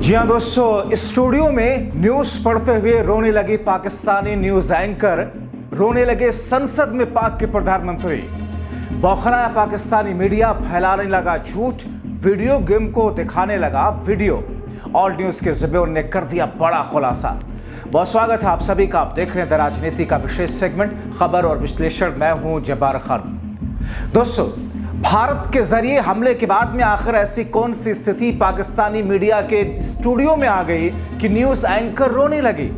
जी हाँ दोस्तों, स्टूडियो में न्यूज पढ़ते हुए रोने लगी पाकिस्तानी न्यूज एंकर, रोने लगे संसद में पाक के प्रधानमंत्री। बौखलाया पाकिस्तानी मीडिया, फैलाने लगा झूठ, वीडियो गेम को दिखाने लगा वीडियो। ऑल न्यूज के ज़रिए ने कर दिया बड़ा खुलासा। बहुत स्वागत है आप सभी का। आप देख रहे हैं द राजनीति का विशेष सेगमेंट खबर और विश्लेषण। मैं हूं जब्बार खान। दोस्तों, भारत के जरिए हमले के बाद में आखिर ऐसी कौन सी स्थिति पाकिस्तानी मीडिया के स्टूडियो में आ गई कि न्यूज एंकर रोने लगी,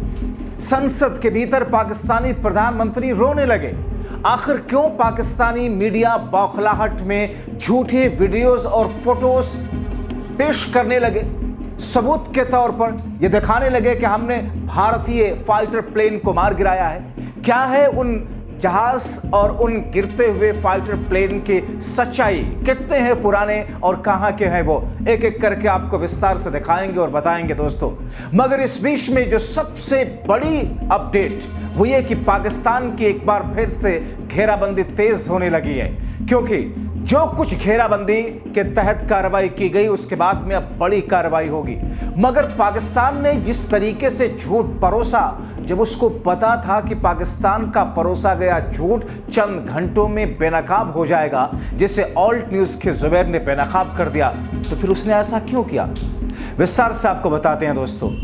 संसद के भीतर पाकिस्तानी प्रधानमंत्री रोने लगे। आखिर क्यों पाकिस्तानी मीडिया बौखलाहट में झूठे वीडियोस और फोटोज पेश करने लगे, सबूत के तौर पर यह दिखाने लगे कि हमने भारतीय फाइटर प्लेन को मार गिराया है। क्या है उन जहाज और उन गिरते हुए फाइटर प्लेन की सच्चाई, कितने हैं पुराने और कहां के हैं वो, एक एक करके आपको विस्तार से दिखाएंगे और बताएंगे दोस्तों। मगर इस बीच में जो सबसे बड़ी अपडेट वो ये कि पाकिस्तान की एक बार फिर से घेराबंदी तेज होने लगी है, क्योंकि जो कुछ घेराबंदी के तहत कार्रवाई की गई उसके बाद में अब बड़ी कार्रवाई होगी। मगर पाकिस्तान ने जिस तरीके से झूठ परोसा, जब उसको पता था कि पाकिस्तान का परोसा गया झूठ चंद घंटों में बेनकाब हो जाएगा, जिसे ऑल्ट न्यूज के जुबैर ने बेनकाब कर दिया, तो फिर उसने ऐसा क्यों किया, विस्तार से आपको बताते हैं दोस्तों।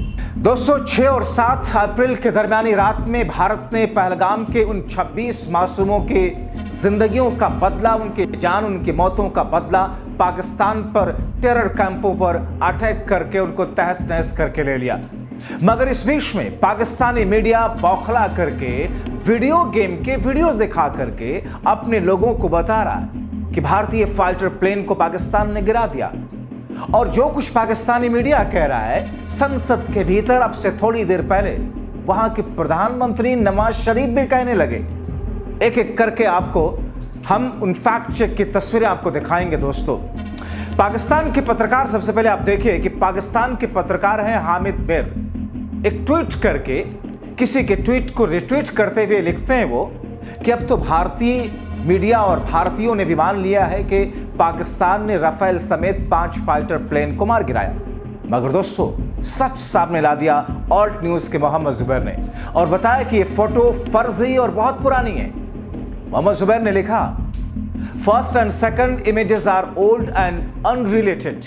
6 और 7 अप्रैल के दरमियानी रात में भारत ने पहलगाम के उन 26 मासूमों की जिंदगियों का बदला, उनकी जान, उनकी मौतों का बदला पाकिस्तान पर टेरर कैंपों पर अटैक करके उनको तहस नहस करके ले लिया। मगर इस बीच में पाकिस्तानी मीडिया बौखला करके वीडियो गेम के वीडियोस दिखा करके अपने लोगों को बता रहा है कि भारतीय फाइटर प्लेन को पाकिस्तान ने गिरा दिया। और जो कुछ पाकिस्तानी मीडिया कह रहा है, संसद के भीतर अब से थोड़ी देर पहले वहां के प्रधानमंत्री नवाज शरीफ भी कहने लगे। एक एक करके आपको हम उन फैक्ट चेक की तस्वीरें आपको दिखाएंगे दोस्तों। पाकिस्तान के पत्रकार, सबसे पहले आप देखिए कि पाकिस्तान के पत्रकार हैं हामिद बेर, एक ट्वीट करके किसी के ट्वीट को रिट्वीट करते हुए लिखते हैं वो कि अब तो भारतीय मीडिया और भारतीयों ने भी मान लिया है कि पाकिस्तान ने राफेल समेत 5 फाइटर प्लेन को मार गिराया। मगर दोस्तों, सच सामने ला दिया ऑल्ट न्यूज के मोहम्मद जुबैर ने और बताया कि ये फोटो फर्जी और बहुत पुरानी है। मोहम्मद जुबैर ने लिखा, first and second images are old and unrelated.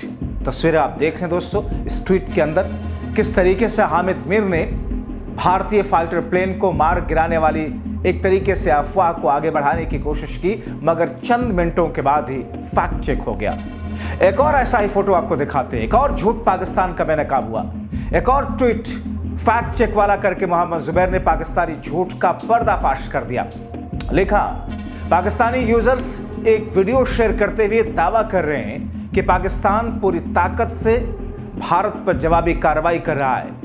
तस्वीरें आप देख रहे हैं दोस्तों इस ट्वीट के अंदर, किस तरीके से हामिद मीर ने भारतीय फाइटर प्लेन को मार गिराने वाली एक तरीके से अफवाह को आगे बढ़ाने की कोशिश की, मगर चंद मिनटों के बाद ही फैक्ट चेक हो गया। एक और ऐसा ही फोटो आपको दिखाते हैं, एक और झूठ पाकिस्तान का बेनकाब हुआ। एक और ट्वीट फैक्ट चेक वाला करके मोहम्मद जुबैर ने पाकिस्तानी झूठ का पर्दाफाश कर दिया। लिखा, पाकिस्तानी यूजर्स एक वीडियो शेयर करते हुए दावा कर रहे हैं कि पाकिस्तान पूरी ताकत से भारत पर जवाबी कार्रवाई कर रहा है।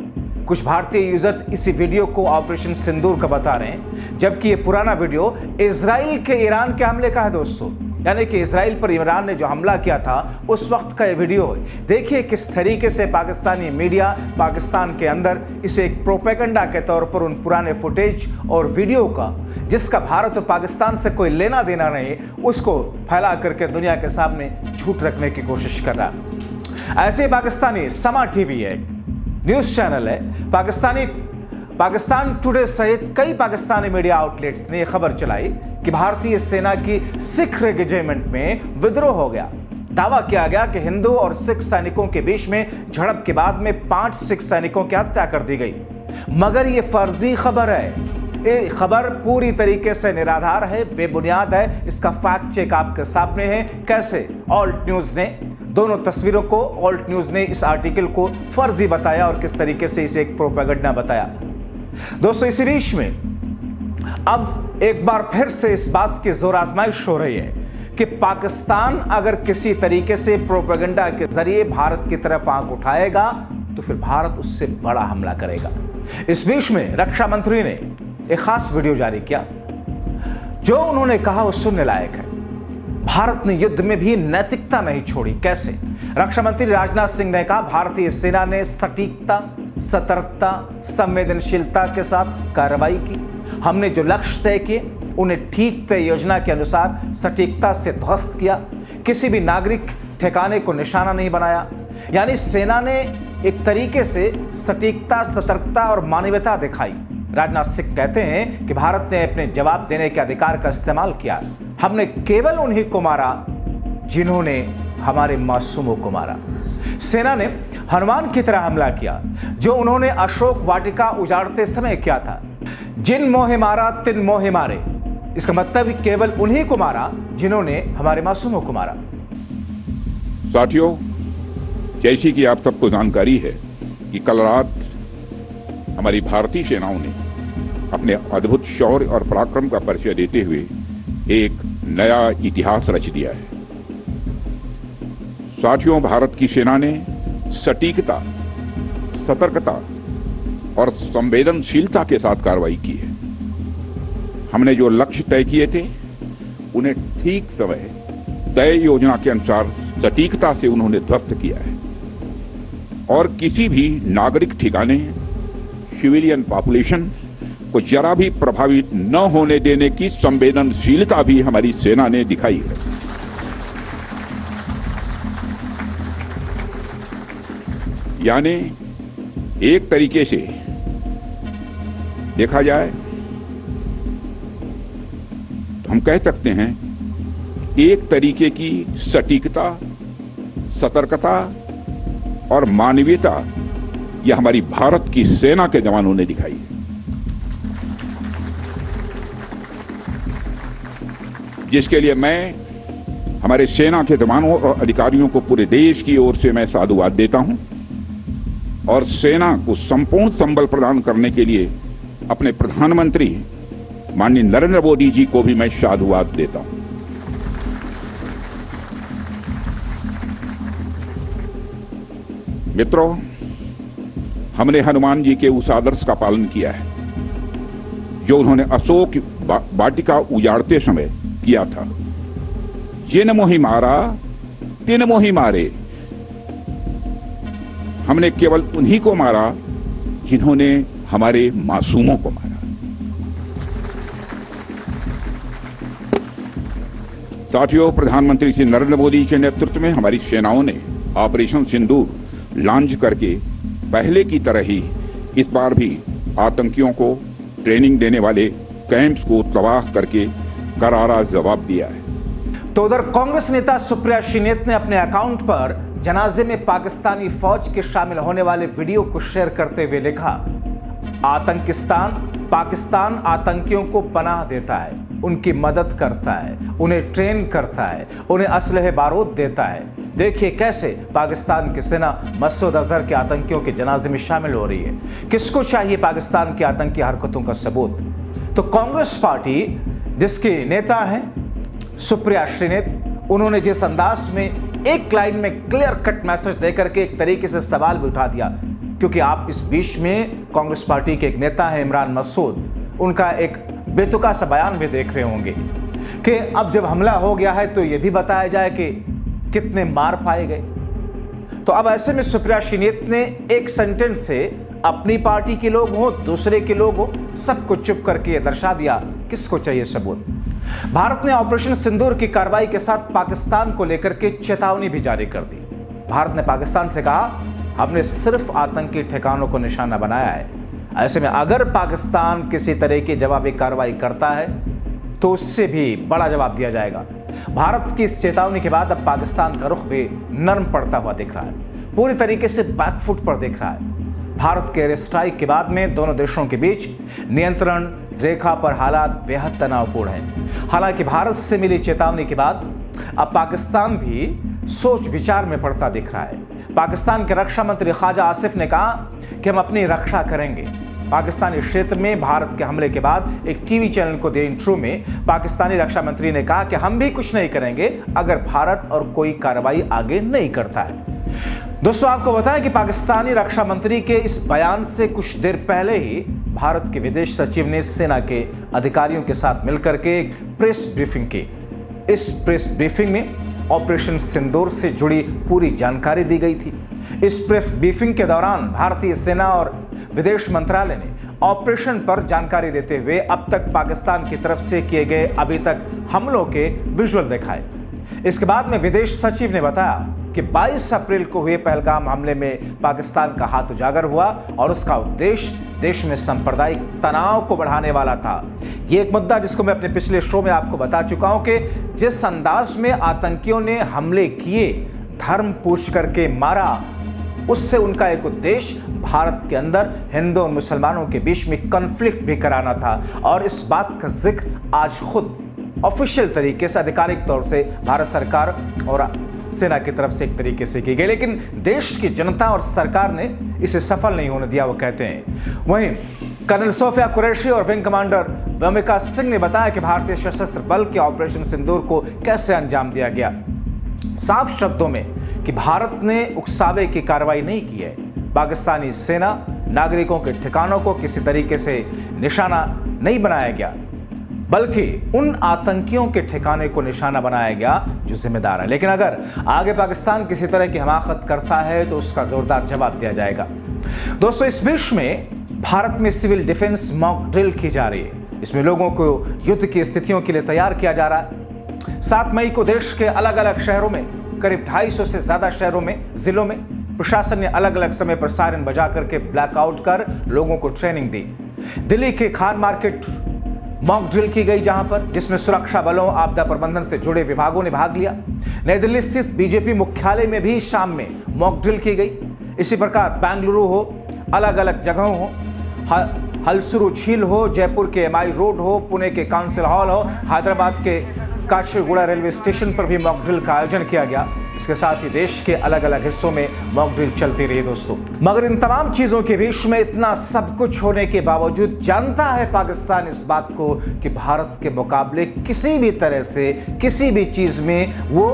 कुछ भारतीय यूजर्स इसी वीडियो को ऑपरेशन सिंदूर का बता रहे हैं, जबकि ये पुराना वीडियो इजराइल के ईरान के हमले का है दोस्तों। यानी कि इजराइल पर ईरान ने जो हमला किया था उस वक्त का ये वीडियो है। देखिए किस तरीके से पाकिस्तानी मीडिया पाकिस्तान के अंदर इसे एक प्रोपेगेंडा के तौर पर उन पुराने फुटेज और वीडियो का, जिसका भारत और पाकिस्तान से कोई लेना देना नहीं, उसको फैला करके दुनिया के सामने झूठ रखने की कोशिश कर रहा है। ऐसे पाकिस्तानी समा टीवी है, न्यूज चैनल है, पाकिस्तान टुडे सहित कई पाकिस्तानी मीडिया आउटलेट्स ने यह खबर चलाई कि भारतीय सेना की सिख रेजिमेंट में विद्रोह हो गया। दावा किया गया कि हिंदू और सिख सैनिकों के बीच में झड़प के बाद में 5 सिख सैनिकों की हत्या कर दी गई। मगर यह फर्जी खबर है, ये खबर पूरी तरीके से निराधार है, बेबुनियाद है। इसका फैक्ट चेक आपके सामने है। कैसे ऑल्ट न्यूज ने दोनों तस्वीरों को, ऑल्ट न्यूज ने इस आर्टिकल को फर्जी बताया और किस तरीके से इसे एक प्रोपेगेंडा बताया। दोस्तों, इसी बीच में अब एक बार फिर से इस बात की जोर आजमाइश हो रही है कि पाकिस्तान अगर किसी तरीके से प्रोपेगेंडा के जरिए भारत की तरफ आंख उठाएगा तो फिर भारत उससे बड़ा हमला करेगा। इस बीच में रक्षा मंत्री ने एक खास वीडियो जारी किया। जो उन्होंने कहा वो सुनने लायक है। भारत ने युद्ध में भी नैतिकता नहीं छोड़ी। कैसे? रक्षा मंत्री राजनाथ सिंह ने कहा, भारतीय सेना ने सटीकता, सतर्कता, संवेदनशीलता के साथ कार्रवाई की। हमने जो लक्ष्य तय किए उन्हें ठीक तय योजना के अनुसार सटीकता से ध्वस्त किया। किसी भी नागरिक ठिकाने को निशाना नहीं बनाया। यानी सेना ने एक तरीके से सटीकता, सतर्कता और मानवीयता दिखाई। राजनाथ सिंह कहते हैं कि भारत ने अपने जवाब देने के अधिकार का इस्तेमाल किया। हमने केवल उन्हीं को मारा जिन्होंने हमारे मासूमों को मारा। सेना ने हनुमान की तरह हमला किया जो उन्होंने अशोक वाटिका उजाड़ते समय किया था। जिन मोहे मारा तिन मोहे मारे, इसका मतलब केवल उन्हीं को मारा जिन्होंने हमारे मासूमों को मारा। साथियों, जैसी कि आप सबको जानकारी है कि कल रात हमारी भारतीय सेनाओं ने अपने अद्भुत शौर्य और पराक्रम का परिचय देते हुए एक नया इतिहास रच दिया है। साथियों, भारत की सेना ने सटीकता, सतर्कता और संवेदनशीलता के साथ कार्रवाई की है। हमने जो लक्ष्य तय किए थे उन्हें ठीक समय, तय योजना के अनुसार सटीकता से उन्होंने ध्वस्त किया है और किसी भी नागरिक ठिकाने, सिविलियन पॉपुलेशन को जरा भी प्रभावित न होने देने की संवेदनशीलता भी हमारी सेना ने दिखाई है। यानी एक तरीके से देखा जाए तो हम कह सकते हैं एक तरीके की सटीकता, सतर्कता और मानवीयता यह हमारी भारत की सेना के जवानों ने दिखाई है। जिसके लिए मैं हमारे सेना के जवानों और अधिकारियों को पूरे देश की ओर से मैं साधुवाद देता हूं और सेना को संपूर्ण संबल प्रदान करने के लिए अपने प्रधानमंत्री माननीय नरेंद्र मोदी जी को भी मैं साधुवाद देता हूं। मित्रों, हमने हनुमान जी के उस आदर्श का पालन किया है जो उन्होंने अशोक वाटिका उजाड़ते समय किया था। जिन मोहि मारा तिन मोहि मारे, हमने केवल उन्हीं को मारा जिन्होंने हमारे मासूमों को मारा। साथियों, प्रधानमंत्री श्री नरेंद्र मोदी के नेतृत्व में हमारी सेनाओं ने ऑपरेशन सिंदूर लॉन्च करके पहले की तरह ही इस बार भी आतंकियों को ट्रेनिंग देने वाले कैंप्स को तबाह करके करारा जवाब दिया है। तो उधर कांग्रेस नेता सुप्रिया श्रीनेत ने अपने अकाउंट पर जनाजे में पाकिस्तानी फौज के शामिल होने वाले वीडियो को शेयर करते हुए लिखा, पाकिस्तान आतंकियों को पनाह देता है, उनकी मदद करता है, उन्हें ट्रेन करता है, उन्हें असलहे बारूद देता है। देखिए कैसे पाकिस्तान की सेना मसूद अजहर के आतंकियों के जनाजे में शामिल हो रही है। किसको चाहिए पाकिस्तान की आतंकी हरकतों का सबूत? तो कांग्रेस पार्टी जिसके नेता हैं सुप्रिया श्रीनेत, उन्होंने जिस अंदाज में एक लाइन में क्लियर कट मैसेज देकर के एक तरीके से सवाल भी उठा दिया, क्योंकि आप इस बीच में कांग्रेस पार्टी के एक नेता है इमरान मसूद, उनका एक बेतुका सा बयान भी देख रहे होंगे कि अब जब हमला हो गया है तो यह भी बताया जाए कि कितने मार पाए गए। तो अब ऐसे में सुप्रिया श्रीनेत ने एक सेंटेंस से अपनी पार्टी के लोग हो, दूसरे के लोग हो, सबको चुप करके यह दर्शा दिया किसको चाहिए सबूत। भारत ने ऑपरेशन सिंदूर की कार्रवाई के साथ पाकिस्तान को लेकर के चेतावनी भी जारी कर दी। भारत ने पाकिस्तान से कहा, हमने सिर्फ आतंकी ठिकानों को निशाना बनाया है। ऐसे में अगर पाकिस्तान किसी तरह की जवाबी कार्रवाई करता है तो उससे भी बड़ा जवाब दिया जाएगा। भारत की इस चेतावनी के बाद अब पाकिस्तान का रुख भी नरम पड़ता हुआ दिख रहा है, पूरी तरीके से बैकफुट पर दिख रहा है। भारत के एयर स्ट्राइक के बाद में दोनों देशों के बीच नियंत्रण रेखा पर हालात बेहद तनावपूर्ण हैं। हालांकि भारत से मिली चेतावनी के बाद अब पाकिस्तान भी सोच विचार में पड़ता दिख रहा है। पाकिस्तान के रक्षा मंत्री ख्वाजा आसिफ ने कहा कि हम अपनी रक्षा करेंगे। पाकिस्तानी क्षेत्र में भारत के हमले के बाद एक टीवी चैनल को दिए इंटरव्यू में पाकिस्तानी रक्षा मंत्री ने कहा कि हम भी कुछ नहीं करेंगे अगर भारत और कोई कार्रवाई आगे नहीं करता है। दोस्तों, आपको बताएं कि पाकिस्तानी रक्षा मंत्री के इस बयान से कुछ देर पहले ही भारत के विदेश सचिव ने सेना के अधिकारियों के साथ मिलकर के एक प्रेस ब्रीफिंग की। इस प्रेस ब्रीफिंग में ऑपरेशन सिंदूर से जुड़ी पूरी जानकारी दी गई थी। इस प्रेस ब्रीफिंग के दौरान भारतीय सेना और विदेश मंत्रालय ने ऑपरेशन पर जानकारी देते हुए अब तक पाकिस्तान की तरफ से किए गए अभी तक हमलों के विजुअल दिखाए। इसके बाद में विदेश सचिव ने बताया कि 22 अप्रैल को हुए पहलगाम हमले में पाकिस्तान का हाथ उजागर हुआ और उसका उद्देश्य देश में सांप्रदायिक तनाव को बढ़ाने वाला था। यह एक मुद्दा जिसको मैं अपने पिछले शो में आपको बता चुका हूं कि जिस अंदाज में आतंकियों ने हमले किए, धर्म पूछ करके मारा, उससे उनका एक उद्देश्य भारत के अंदर हिंदू और मुसलमानों के बीच में कॉन्फ्लिक्ट भी कराना था। और इस बात का जिक्र आज खुद ऑफिशियल तरीके से, आधिकारिक तौर से भारत सरकार और सेना की तरफ से एक तरीके से की गई, लेकिन देश की जनता और सरकार ने इसे सफल नहीं होने दिया, वो कहते हैं। वहीं कर्नल सोफिया कुरैशी और विंग कमांडर व्योमिका सिंह ने बताया कि भारतीय सशस्त्र बल के ऑपरेशन सिंदूर को कैसे अंजाम दिया गया। साफ शब्दों में कि भारत ने उकसावे की कार्रवाई नहीं की है। पाकिस्तानी सेना नागरिकों के ठिकानों को किसी तरीके से निशाना नहीं बनाया गया, बल्कि उन आतंकियों के ठिकाने को निशाना बनाया गया जो जिम्मेदार है। लेकिन अगर आगे पाकिस्तान किसी तरह की हमाकत करता है तो उसका जोरदार जवाब दिया जाएगा। दोस्तों, इस बीच में भारत में सिविल डिफेंस मॉक ड्रिल की जा रही है। इसमें लोगों को युद्ध की स्थितियों के लिए तैयार किया जा रहा है। 7 मई को देश के अलग अलग शहरों में, करीब 250 से ज्यादा शहरों में, जिलों में प्रशासन ने अलग अलग समय पर सायरन बजा करके ब्लैकआउट कर लोगों को ट्रेनिंग दी। दिल्ली के खान मार्केट मॉक ड्रिल की गई, जहां पर जिसमें सुरक्षा बलों, आपदा प्रबंधन से जुड़े विभागों ने भाग लिया। नई दिल्ली स्थित बीजेपी मुख्यालय में भी शाम में मॉक ड्रिल की गई। इसी प्रकार बेंगलुरु हो, अलग अलग जगहों हो, हलसुरु झील हो, जयपुर के MI रोड हो, पुणे के काउंसिल हॉल हो, हैदराबाद के काचीगुड़ा रेलवे स्टेशन पर भी मॉक ड्रिल का आयोजन किया गया। इसके साथ ही देश के अलग अलग हिस्सों में मॉक ड्रिल चलती रही दोस्तों। मगर इन तमाम चीजों के बीच में इतना सब कुछ होने के बावजूद जानता है पाकिस्तान इस बात को कि भारत के मुकाबले किसी भी तरह से, किसी भी चीज में वो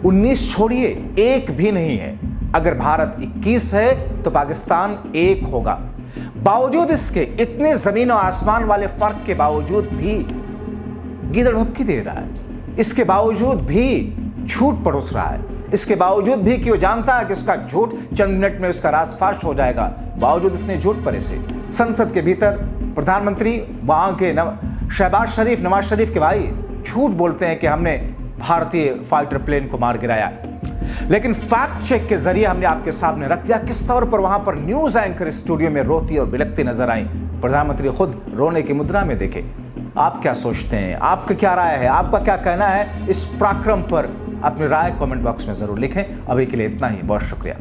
19 छोड़िए 1 भी नहीं है। अगर भारत 21 है तो पाकिस्तान 1 होगा। बावजूद इसके, इतने जमीन और आसमान वाले फर्क के बावजूद भी गीदड़ भभकी दे रहा है। इसके बावजूद भी झूठ परोस रहा है। इसके बावजूद भी कि वो जानता है कि उसका झूठ चंद मिनट में उसका रासफाश हो जाएगा, बावजूद इसने झूठ परे से संसद के भीतर प्रधानमंत्री वहां के शहबाज शरीफ, नवाज शरीफ के भाई झूठ बोलते हैं कि हमने भारतीय फाइटर प्लेन को मार गिराया। लेकिन फैक्ट चेक के जरिए हमने आपके सामने रख दिया किस तौर पर वहां पर न्यूज एंकर स्टूडियो में रोती और बिलखती नजर आई। प्रधानमंत्री खुद रोने की मुद्रा में देखे। आप क्या सोचते हैं? आपका क्या राय है? आपका क्या कहना है इस पराक्रम पर? अपनी राय कमेंट बॉक्स में जरूर लिखें। अभी के लिए इतना ही, बहुत शुक्रिया।